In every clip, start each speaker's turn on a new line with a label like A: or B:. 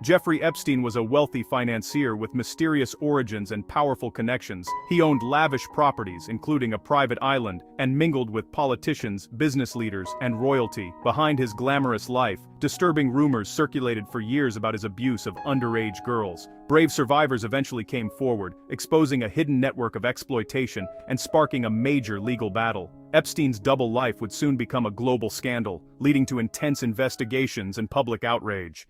A: Jeffrey Epstein was a wealthy financier with mysterious origins and powerful connections. He owned lavish properties, including a private island, and mingled with politicians, business leaders, and royalty. Behind his glamorous life, disturbing rumors circulated for years about his abuse of underage girls. Brave survivors eventually came forward, exposing a hidden network of exploitation and sparking a major legal battle. Epstein's double life would soon become a global scandal, leading to intense investigations and public outrage.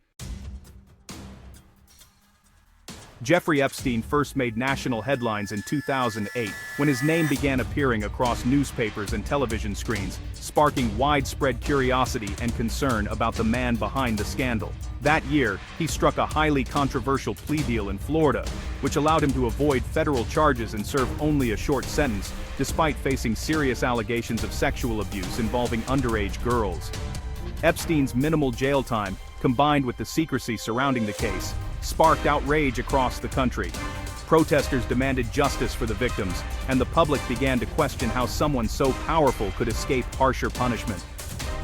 A: Jeffrey Epstein first made national headlines in 2008 when his name began appearing across newspapers and television screens, sparking widespread curiosity and concern about the man behind the scandal. That year, he struck a highly controversial plea deal in Florida, which allowed him to avoid federal charges and serve only a short sentence, despite facing serious allegations of sexual abuse involving underage girls. Epstein's minimal jail time, combined with the secrecy surrounding the case, sparked outrage across the country. Protesters demanded justice for the victims, and the public began to question how someone so powerful could escape harsher punishment.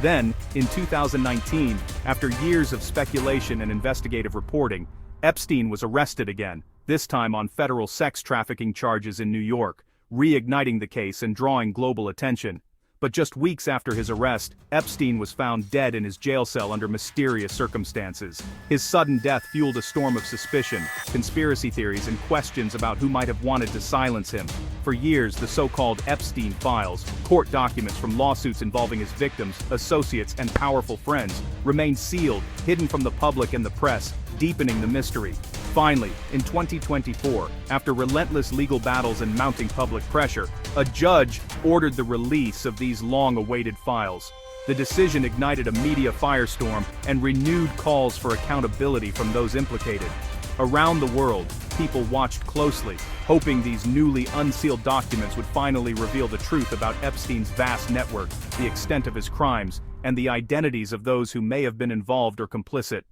A: Then, in 2019, after years of speculation and investigative reporting, Epstein was arrested again, this time on federal sex trafficking charges in New York, reigniting the case and drawing global attention. But just weeks after his arrest, Epstein was found dead in his jail cell under mysterious circumstances. His sudden death fueled a storm of suspicion, conspiracy theories, and questions about who might have wanted to silence him. For years, the so-called Epstein Files, court documents from lawsuits involving his victims, associates, and powerful friends, remained sealed, hidden from the public and the press, deepening the mystery. Finally, in 2024, after relentless legal battles and mounting public pressure, a judge ordered the release of these long-awaited files. The decision ignited a media firestorm and renewed calls for accountability from those implicated. Around the world, people watched closely, hoping these newly unsealed documents would finally reveal the truth about Epstein's vast network, the extent of his crimes, and the identities of those who may have been involved or complicit.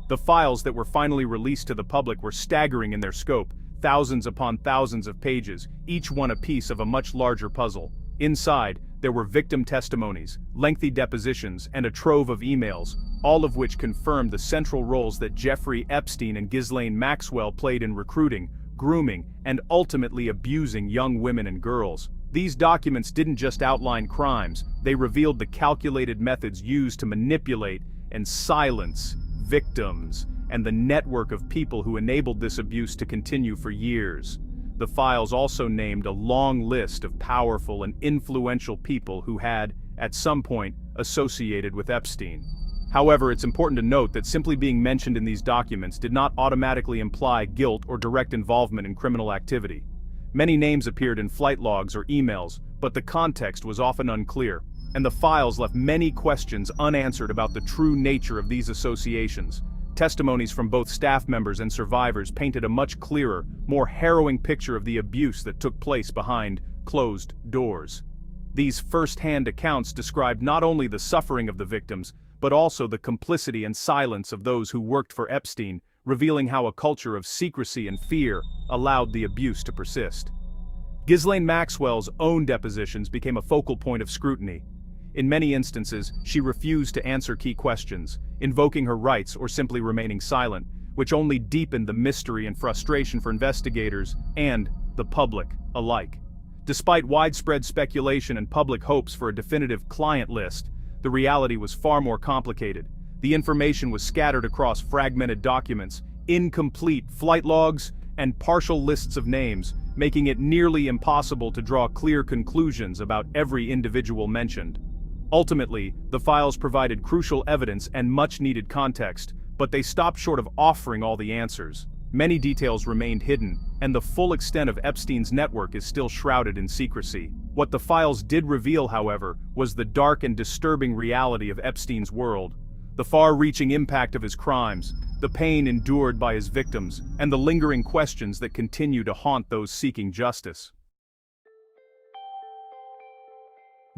A: The files that were finally released to the public were staggering in their scope, thousands upon thousands of pages, each one a piece of a much larger puzzle. Inside, there were victim testimonies, lengthy depositions, and a trove of emails, all of which confirmed the central roles that Jeffrey Epstein and Ghislaine Maxwell played in recruiting, grooming, and ultimately abusing young women and girls. These documents didn't just outline crimes, they revealed the calculated methods used to manipulate and silence victims, and the network of people who enabled this abuse to continue for years. The files also named a long list of powerful and influential people who had, at some point, associated with Epstein. However, it's important to note that simply being mentioned in these documents did not automatically imply guilt or direct involvement in criminal activity. Many names appeared in flight logs or emails, but the context was often unclear, and the files left many questions unanswered about the true nature of these associations. Testimonies from both staff members and survivors painted a much clearer, more harrowing picture of the abuse that took place behind closed doors. These first-hand accounts described not only the suffering of the victims, but also the complicity and silence of those who worked for Epstein, revealing how a culture of secrecy and fear allowed the abuse to persist. Ghislaine Maxwell's own depositions became a focal point of scrutiny. In many instances, she refused to answer key questions, invoking her rights or simply remaining silent, which only deepened the mystery and frustration for investigators and the public alike. Despite widespread speculation and public hopes for a definitive client list, the reality was far more complicated. The information was scattered across fragmented documents, incomplete flight logs, and partial lists of names, making it nearly impossible to draw clear conclusions about every individual mentioned. Ultimately, the files provided crucial evidence and much-needed context, but they stopped short of offering all the answers. Many details remained hidden, and the full extent of Epstein's network is still shrouded in secrecy. What the files did reveal, however, was the dark and disturbing reality of Epstein's world. The far-reaching impact of his crimes, the pain endured by his victims, and the lingering questions that continue to haunt those seeking justice.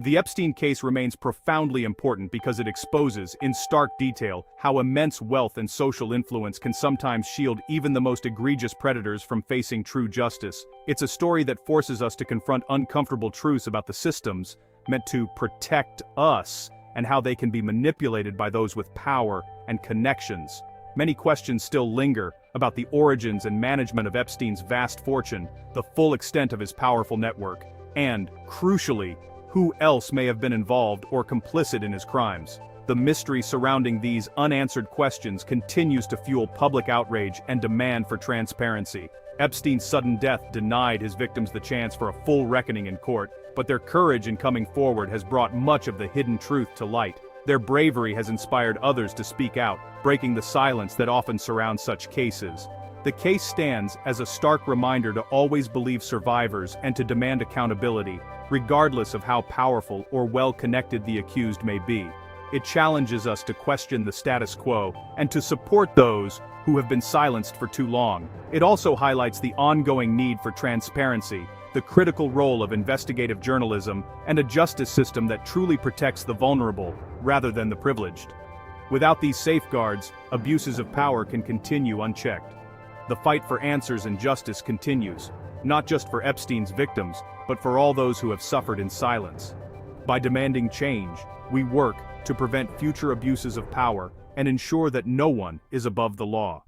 A: The Epstein case remains profoundly important because it exposes, in stark detail, how immense wealth and social influence can sometimes shield even the most egregious predators from facing true justice. It's a story that forces us to confront uncomfortable truths about the systems meant to protect us and how they can be manipulated by those with power and connections. Many questions still linger about the origins and management of Epstein's vast fortune, the full extent of his powerful network, and, crucially, who else may have been involved or complicit in his crimes. The mystery surrounding these unanswered questions continues to fuel public outrage and demand for transparency. Epstein's sudden death denied his victims the chance for a full reckoning in court, but their courage in coming forward has brought much of the hidden truth to light. Their bravery has inspired others to speak out, breaking the silence that often surrounds such cases. The case stands as a stark reminder to always believe survivors and to demand accountability, regardless of how powerful or well-connected the accused may be. It challenges us to question the status quo and to support those who have been silenced for too long. It also highlights the ongoing need for transparency, the critical role of investigative journalism, and a justice system that truly protects the vulnerable, rather than the privileged. Without these safeguards, abuses of power can continue unchecked. The fight for answers and justice continues, not just for Epstein's victims, but for all those who have suffered in silence. By demanding change, we work to prevent future abuses of power and ensure that no one is above the law.